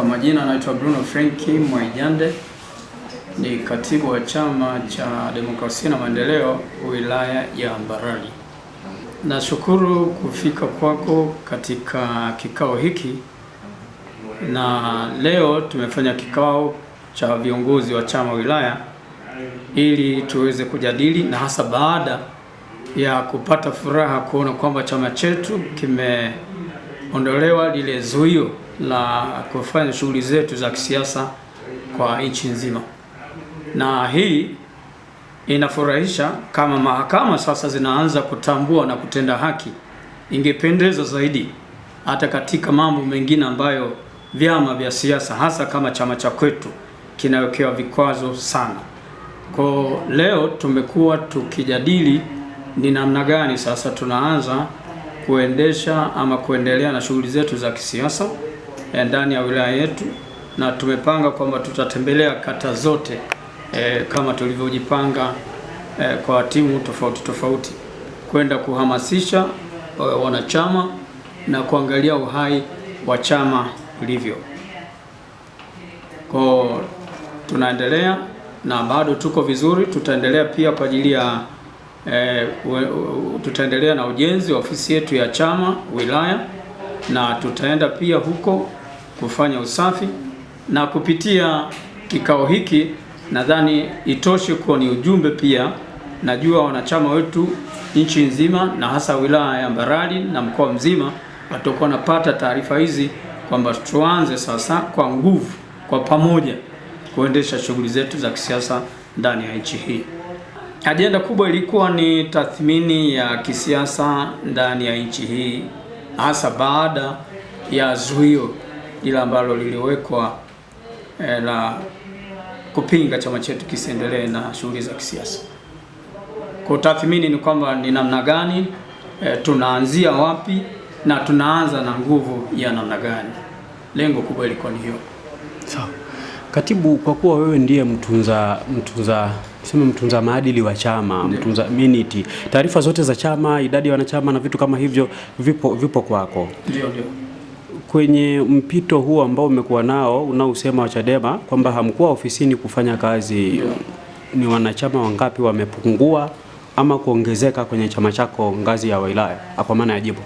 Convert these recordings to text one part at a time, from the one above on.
Kwa majina naitwa Bruno Frenki Mwaijande, ni katibu wa Chama cha Demokrasia na Maendeleo wilaya ya Mbarali. Nashukuru kufika kwako katika kikao hiki, na leo tumefanya kikao cha viongozi wa chama wilaya ili tuweze kujadili, na hasa baada ya kupata furaha kuona kwamba chama chetu kimeondolewa lile zuio la kufanya shughuli zetu za kisiasa kwa nchi nzima. Na hii inafurahisha. Kama mahakama sasa zinaanza kutambua na kutenda haki, ingependeza zaidi hata katika mambo mengine ambayo vyama vya siasa hasa kama chama cha kwetu kinawekewa vikwazo sana. Kwa leo tumekuwa tukijadili ni namna gani sasa tunaanza kuendesha ama kuendelea na shughuli zetu za kisiasa ndani ya wilaya yetu, na tumepanga kwamba tutatembelea kata zote kama tulivyojipanga kwa timu tofauti tofauti kwenda kuhamasisha wanachama na kuangalia uhai wa chama ulivyo. Kwa tunaendelea na bado tuko vizuri. Tutaendelea pia kwa ajili ya tutaendelea na ujenzi wa ofisi yetu ya chama wilaya, na tutaenda pia huko kufanya usafi. Na kupitia kikao hiki nadhani itoshe kuwa ni ujumbe pia. Najua wanachama wetu nchi nzima na hasa wilaya ya Mbarali na mkoa mzima watakuwa napata taarifa hizi kwamba tuanze sasa kwa nguvu, kwa pamoja kuendesha shughuli zetu za kisiasa ndani ya nchi hii. Ajenda kubwa ilikuwa ni tathmini ya kisiasa ndani ya nchi hii, hasa baada ya zuio lile ambalo liliwekwa la kupinga chama chetu kisiendelee na shughuli za kisiasa. Kwa tathmini ni kwamba ni namna gani, tunaanzia wapi na tunaanza na nguvu ya namna gani. Lengo kubwa ilikuwa ni hiyo. Sawa. Katibu, kwa kuwa wewe ndiye mtunza maadili wa chama, mtunza minute, taarifa zote za chama, idadi ya wanachama na vitu kama hivyo vipo kwako. Ndio. Kwenye mpito huu ambao umekuwa nao unaosema wa Chadema kwamba hamkuwa ofisini kufanya kazi, ni wanachama wangapi wamepungua ama kuongezeka kwenye chama chako ngazi ya wilaya, kwa maana ya jimbo?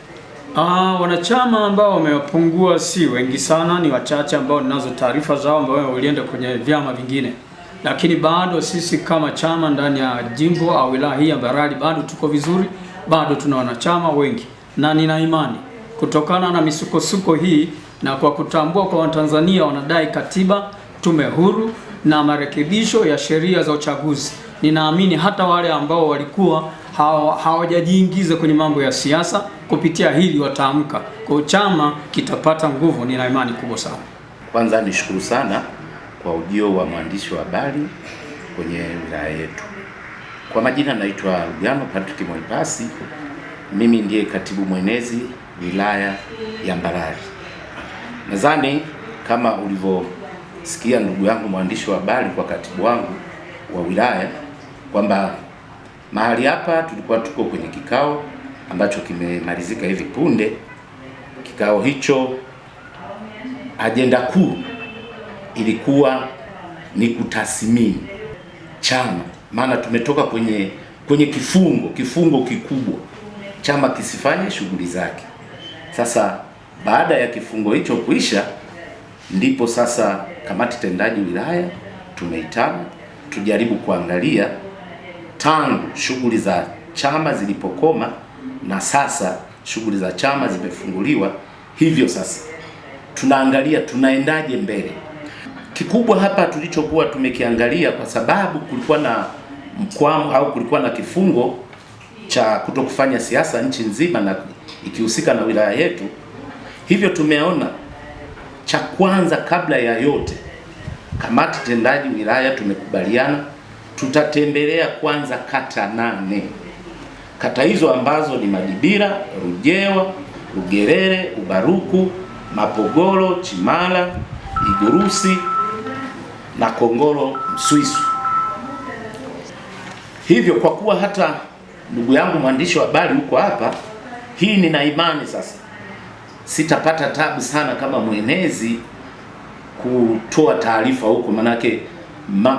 Wanachama ambao wamepungua si wengi sana, ni wachache ambao ninazo taarifa zao ambao walienda kwenye vyama vingine, lakini bado sisi kama chama ndani ya jimbo au wilaya hii ya Mbarali bado tuko vizuri, bado tuna wanachama wengi, na nina imani kutokana na misukosuko hii na kwa kutambua kwa Watanzania wanadai katiba, tume huru na marekebisho ya sheria za uchaguzi, ninaamini hata wale ambao walikuwa hawajajiingiza kwenye mambo ya siasa kupitia hili wataamka. Kwa chama kitapata nguvu, nina imani kubwa sana. Kwanza nishukuru sana kwa ujio wa mwandishi wa habari kwenye wilaya yetu. Kwa majina naitwa Lugano Patrick Mwipasi. Mimi ndiye katibu mwenezi wilaya ya Mbarali. Nadhani kama ulivyosikia ndugu yangu mwandishi wa habari kwa katibu wangu wa wilaya kwamba mahali hapa tulikuwa tuko kwenye kikao ambacho kimemalizika hivi punde. Kikao hicho ajenda kuu ilikuwa ni kutathmini chama, maana tumetoka kwenye kifungo kikubwa, chama kisifanye shughuli zake. Sasa baada ya kifungo hicho kuisha, ndipo sasa kamati tendaji wilaya tumeitana tujaribu kuangalia tangu shughuli za chama zilipokoma na sasa shughuli za chama zimefunguliwa. Hivyo sasa tunaangalia tunaendaje mbele. Kikubwa hapa tulichokuwa tumekiangalia, kwa sababu kulikuwa na mkwamo au kulikuwa na kifungo cha kutokufanya siasa nchi nzima na ikihusika na wilaya yetu. Hivyo tumeona cha kwanza, kabla ya yote, kamati tendaji wilaya tumekubaliana tutatembelea kwanza kata 8. Kata hizo ambazo ni Madibira, Rujewa, Ugerere, Ubaruku, Mapogoro, Chimala, Igurusi na Kongolo Mswisu. Hivyo kwa kuwa hata ndugu yangu mwandishi wa habari huko hapa, hii nina imani sasa sitapata tabu sana kama mwenezi kutoa taarifa huko, manake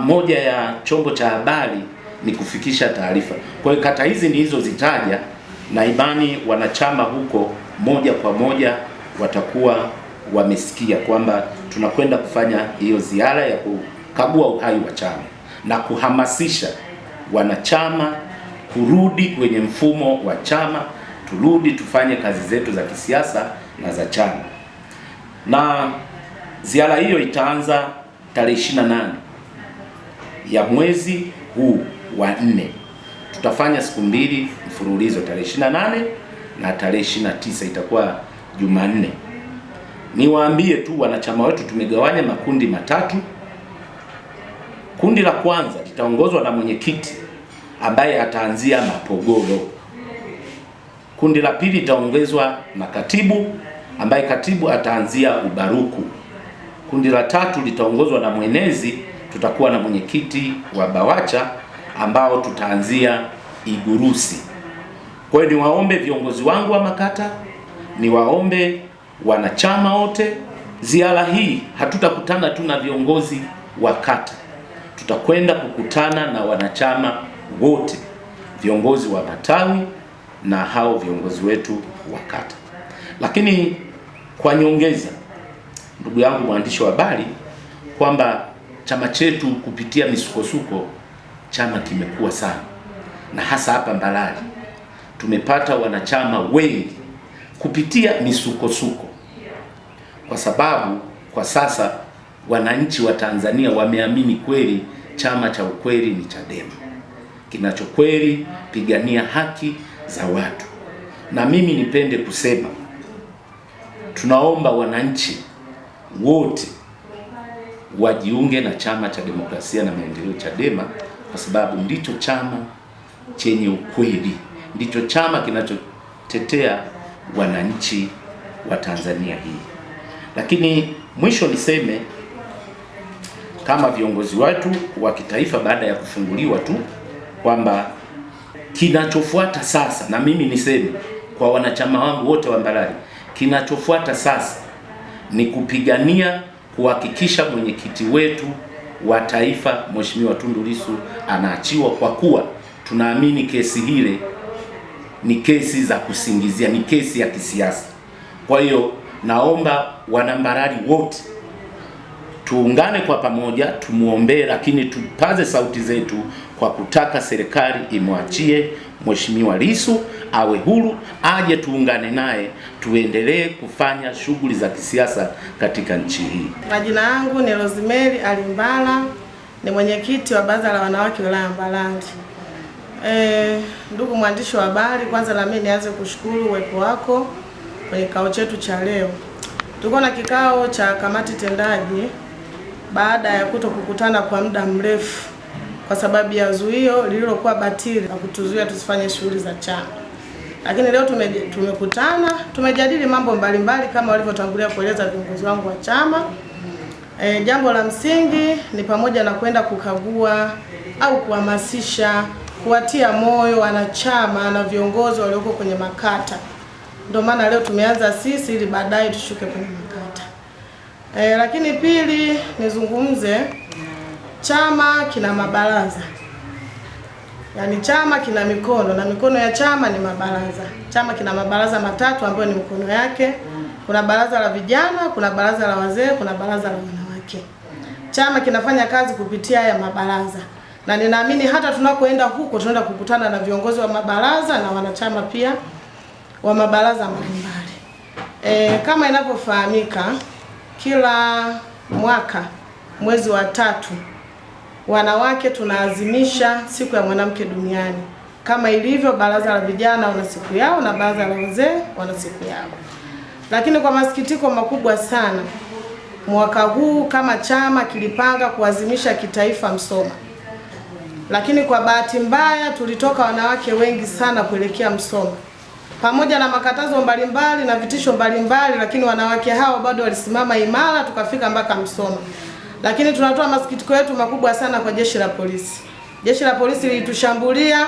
moja ya chombo cha habari ni kufikisha taarifa. Kwa hiyo kata hizi nilizozitaja, na imani wanachama huko moja kwa moja watakuwa wamesikia kwamba tunakwenda kufanya hiyo ziara ya kukagua uhai wa chama na kuhamasisha wanachama kurudi kwenye mfumo wa chama, turudi tufanye kazi zetu za kisiasa na za chama. Na ziara hiyo itaanza tarehe 28 ya mwezi huu wa 4. Tutafanya siku 2 mfululizo, tarehe 28 na tarehe 29 itakuwa Jumanne. Niwaambie tu wanachama wetu tumegawanya makundi matatu. Kundi la kwanza litaongozwa na mwenyekiti ambaye ataanzia Mapogoro. Kundi la pili litaongezwa na katibu ambaye katibu ataanzia Ubaruku. Kundi la tatu litaongozwa na mwenezi, tutakuwa na mwenyekiti wa Bawacha ambao tutaanzia Igurusi. Kwa hiyo niwaombe viongozi wangu wa makata, niwaombe wanachama wote, ziara hii hatutakutana tu na viongozi wa kata, tutakwenda kukutana na wanachama wote, viongozi wa matawi na hao viongozi wetu wa kata. Lakini kwa nyongeza, ndugu yangu mwandishi wa habari, kwamba chama chetu kupitia misukosuko, chama kimekuwa sana, na hasa hapa Mbalali tumepata wanachama wengi kupitia misukosuko, kwa sababu kwa sasa wananchi wa Tanzania wameamini kweli chama cha ukweli ni Chadema, kinachokweli pigania haki za watu. Na mimi nipende kusema tunaomba wananchi wote wajiunge na Chama cha Demokrasia na Maendeleo Chadema, kwa sababu ndicho chama chenye ukweli, ndicho chama kinachotetea wananchi wa Tanzania hii. Lakini mwisho niseme kama viongozi wetu wa kitaifa, baada ya kufunguliwa tu, kwamba kinachofuata sasa, na mimi niseme kwa wanachama wangu wote wa Mbalali, kinachofuata sasa ni kupigania kuhakikisha mwenyekiti wetu wa taifa Mheshimiwa Tundu Lissu anaachiwa, kwa kuwa tunaamini kesi hile ni kesi za kusingizia, ni kesi ya kisiasa. Kwa hiyo naomba wanambalali wote tuungane kwa pamoja, tumuombee, lakini tupaze sauti zetu kwa kutaka serikali imwachie Mheshimiwa Lissu awe huru, aje tuungane naye tuendelee kufanya shughuli za kisiasa katika nchi hii. Majina yangu ni Rosemary Alimbala, ni mwenyekiti wa Baraza la Wanawake wilaya Mbalali. Ndugu mwandishi wa habari, kwanza na mimi nianze kushukuru uwepo wako kwenye kikao chetu cha leo. Tulikuwa na kikao cha kamati tendaji baada ya kukutana kwa muda mrefu kwa sababu ya zuio lililokuwa batili na kutuzuia tusifanye shughuli za chama. Lakini leo tumekutana, tumejadili mambo mbalimbali kama walivyotangulia kueleza viongozi wangu wa chama. Jambo la msingi ni pamoja na kwenda kukagua au kuhamasisha, kuwatia moyo wanachama na viongozi walioko kwenye makata. Ndio maana leo tumeanza sisi ili baadaye tushuke kwenye makata. Lakini pili nizungumze, chama kina mabaraza. Yaani chama kina mikono na mikono ya chama ni mabaraza. Chama kina mabaraza matatu ambayo ni mikono yake. Kuna baraza la vijana, kuna baraza la wazee, kuna baraza la wanawake. Chama kinafanya kazi kupitia haya mabaraza. Na ninaamini hata tunakoenda huko tunaenda kukutana na viongozi wa mabaraza na wanachama pia wa mabaraza mbalimbali. Kama inavyofahamika, kila mwaka mwezi wa 3 wanawake tunaazimisha siku ya mwanamke duniani. Kama ilivyo baraza la vijana wana siku yao na baraza la wazee wana siku yao. Lakini kwa masikitiko makubwa sana, mwaka huu kama chama kilipanga kuazimisha kitaifa Msoma. Lakini kwa bahati mbaya tulitoka wanawake wengi sana kuelekea Msoma. Pamoja na makatazo mbalimbali na vitisho mbalimbali, lakini wanawake hao bado walisimama imara, tukafika mpaka Msoma. Lakini tunatoa masikitiko yetu makubwa sana kwa jeshi la polisi. Jeshi la polisi lilitushambulia,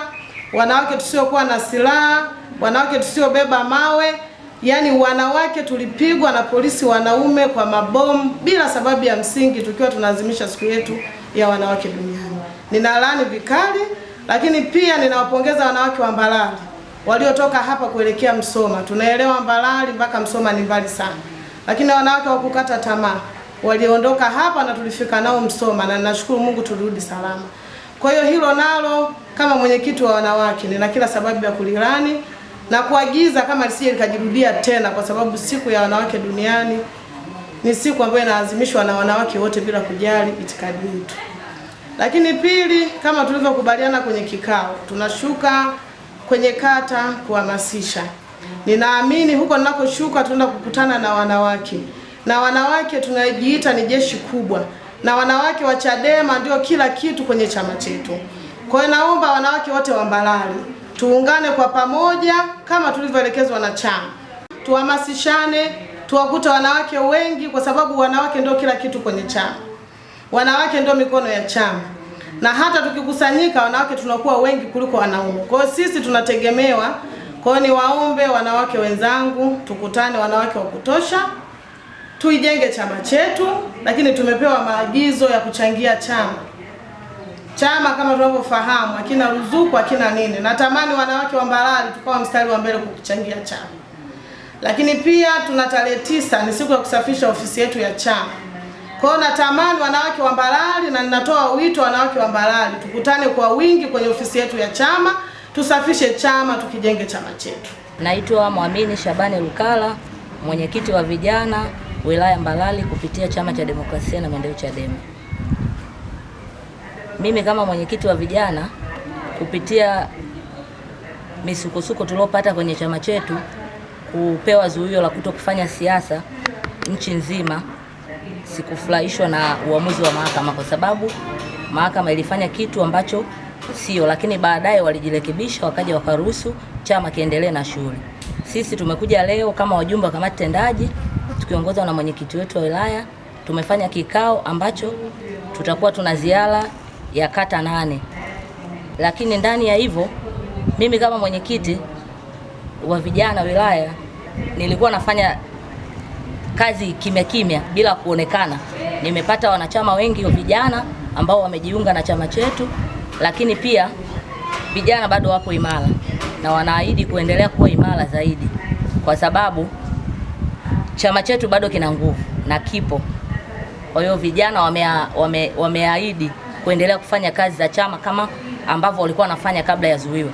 wanawake tusiokuwa na silaha, wanawake tusiobeba mawe, Yaani wanawake tulipigwa na polisi wanaume kwa mabomu bila sababu ya msingi, tukiwa tunaadhimisha siku yetu ya wanawake duniani. Ninalaani vikali, lakini pia ninawapongeza wanawake wa Mbalali waliotoka hapa kuelekea Msoma. Tunaelewa Mbalali mpaka Msoma ni mbali sana, lakini wanawake hawakukata tamaa, waliondoka hapa na tulifika nao Msoma, na ninashukuru Mungu tulirudi salama. Kwa hiyo hilo nalo kama mwenyekiti wa wanawake nina kila sababu ya kulilani na kuagiza kama lisije likajirudia tena, kwa sababu siku ya wanawake duniani ni siku ambayo inaadhimishwa na wanawake wote bila kujali itikadi yetu. Lakini pili, kama tulivyokubaliana kwenye kikao, tunashuka kwenye kata kuhamasisha. Ninaamini huko ninakoshuka tunaenda kukutana na wanawake, na wanawake tunajiita ni jeshi kubwa, na wanawake wa Chadema ndio kila kitu kwenye chama chetu. Kwa hiyo naomba wanawake wote wa Mbalali tuungane kwa pamoja kama tulivyoelekezwa na chama, tuhamasishane, tuwakute wanawake wengi, kwa sababu wanawake ndio kila kitu kwenye chama. Wanawake ndio mikono ya chama, na hata tukikusanyika wanawake tunakuwa wengi kuliko wanaume. Kwa hiyo sisi tunategemewa. Kwa hiyo niwaombe wanawake wenzangu, tukutane wanawake wa kutosha, tuijenge chama chetu, lakini tumepewa maagizo ya kuchangia chama. Chama kama tunavyofahamu hakina ruzuku, hakina nini. Natamani wanawake wa Mbalali tukawa mstari wa mbele kuchangia chama. Lakini pia tuna tarehe 9 ni siku ya kusafisha ofisi yetu ya chama. Kwa hiyo natamani wanawake wa Mbalali, na ninatoa wito wanawake wa Mbalali tukutane kwa wingi kwenye ofisi yetu ya chama, tusafishe chama, tukijenge chama chetu. Naitwa Mwamini Shabani Lukala, mwenyekiti wa vijana wilaya Mbalali kupitia Chama cha Demokrasia na Maendeleo Chadema. Mimi kama mwenyekiti wa vijana kupitia misukosuko tuliopata kwenye chama chetu, kupewa zuio la kutokufanya siasa nchi nzima, sikufurahishwa na uamuzi wa mahakama, kwa sababu mahakama ilifanya kitu ambacho sio, lakini baadaye walijirekebisha, wakaja wakaruhusu chama kiendelee na shughuli. Sisi tumekuja leo kama wajumbe wa kamati tendaji tukiongozwa na mwenyekiti wetu wa wilaya, tumefanya kikao ambacho tutakuwa tuna ziara ya kata 8. Lakini ndani ya hivyo mimi kama mwenyekiti wa vijana wilaya nilikuwa nafanya kazi kimya kimya bila kuonekana. Nimepata wanachama wengi wa vijana ambao wamejiunga na chama chetu, lakini pia vijana bado wapo imara na wanaahidi kuendelea kuwa imara zaidi, kwa sababu chama chetu bado kina nguvu na kipo. Kwa hiyo vijana wameahidi kuendelea kufanya kazi za chama kama ambavyo walikuwa wanafanya kabla ya zuio.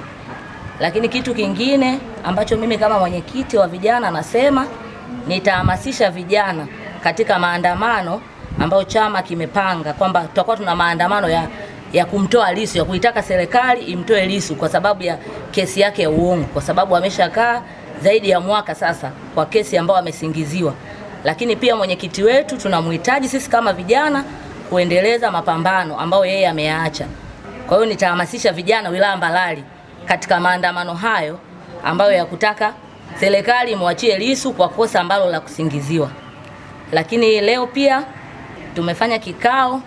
Lakini kitu kingine ambacho mimi kama mwenyekiti wa vijana nasema, nitahamasisha vijana katika maandamano ambayo chama kimepanga, kwamba tutakuwa tuna maandamano ya kumtoa Lissu, ya kuitaka serikali imtoe Lissu kwa sababu ya kesi yake ya uongo, kwa sababu ameshakaa zaidi ya mwaka sasa kwa kesi ambayo amesingiziwa. Lakini pia mwenyekiti wetu tunamhitaji sisi kama vijana kuendeleza mapambano ambayo yeye ameyaacha. Kwa hiyo nitahamasisha vijana wilaya Mbalali katika maandamano hayo ambayo ya kutaka serikali imwachie Lissu kwa kosa ambalo la kusingiziwa. Lakini leo pia tumefanya kikao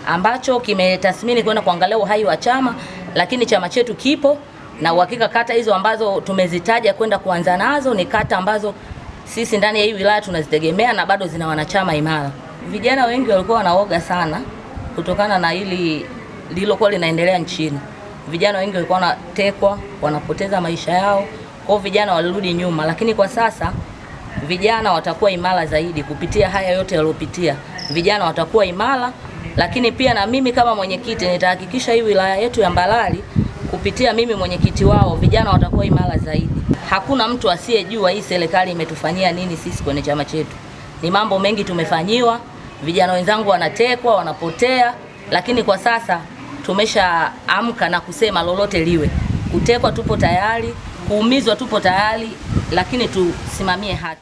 ambacho kimetathmini kwenda kuangalia uhai wa chama, lakini chama chetu kipo, na uhakika kata hizo ambazo tumezitaja kwenda kuanza nazo ni kata ambazo sisi ndani ya hii wilaya tunazitegemea na bado zina wanachama imara. Vijana wengi walikuwa wanaoga sana kutokana na hili lilokuwa linaendelea nchini. Vijana wengi walikuwa wanatekwa, wanapoteza maisha yao. Kwa vijana walirudi nyuma, lakini kwa sasa vijana watakuwa imara zaidi kupitia haya yote yaliyopitia. Vijana watakuwa imara, lakini pia na mimi kama mwenyekiti nitahakikisha hii wilaya yetu ya Mbalali kupitia mimi mwenyekiti wao, vijana watakuwa imara zaidi. Hakuna mtu asiyejua hii serikali imetufanyia nini sisi kwenye chama chetu. Ni mambo mengi tumefanyiwa, vijana wenzangu wanatekwa, wanapotea, lakini kwa sasa tumeshaamka na kusema lolote liwe. Kutekwa tupo tayari, kuumizwa tupo tayari, lakini tusimamie haki.